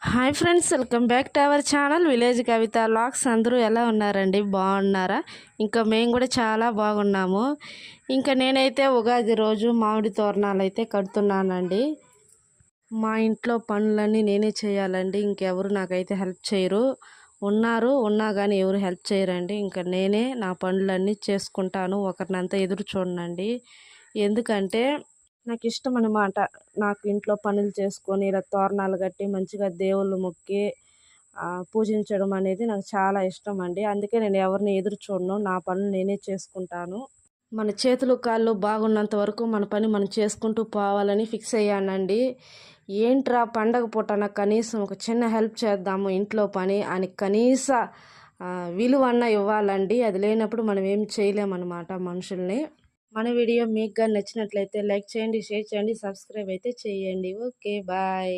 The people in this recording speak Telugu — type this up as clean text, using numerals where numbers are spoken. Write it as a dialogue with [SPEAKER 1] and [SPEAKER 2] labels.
[SPEAKER 1] Hi friends, welcome back to our channel village Kavitha vlogs. అందరూ ఎలా ఉన్నారండి? బాగున్నారా? ఇంకా మేము కూడా చాలా బాగున్నాము. ఇంకా నేనైతే ఉగాది రోజు మామిడి తోరణాలు అయితే కడుతున్నానండి. మా ఇంట్లో పనులన్నీ నేనే చేయాలండి. ఇంకెవరు నాకైతే హెల్ప్ చేయరు. ఉన్నా కానీ ఎవరు హెల్ప్ చేయరండి. ఇంకా నేనే నా పనులన్నీ చేసుకుంటాను. ఒకరినంతా ఎదురు చూడనండి. ఎందుకంటే నాకు ఇష్టం అనమాట. నాకు ఇంట్లో పనులు చేసుకొని ఇలా తోరణాలు కట్టి మంచిగా దేవుళ్ళు మొక్కి పూజించడం అనేది నాకు చాలా ఇష్టం అండి. అందుకే నేను ఎవరిని ఎదురు చూడను. నా పనులు నేనే చేసుకుంటాను. మన చేతులు కాళ్ళు బాగున్నంత వరకు మన పని మనం చేసుకుంటూ పోవాలని ఫిక్స్ అయ్యానండి. ఏంట్రా పండగ పూటన కనీసం ఒక చిన్న హెల్ప్ చేద్దాము ఇంట్లో పని అని కనీస విలువ అన్న ఇవ్వాలండి. అది లేనప్పుడు మనం ఏం చేయలేమన్నమాట మనుషుల్ని. మన వీడియో మీకు కానీ నచ్చినట్లయితే లైక్ చేయండి, షేర్ చేయండి, సబ్స్క్రైబ్ అయితే చేయండి. Okay, bye.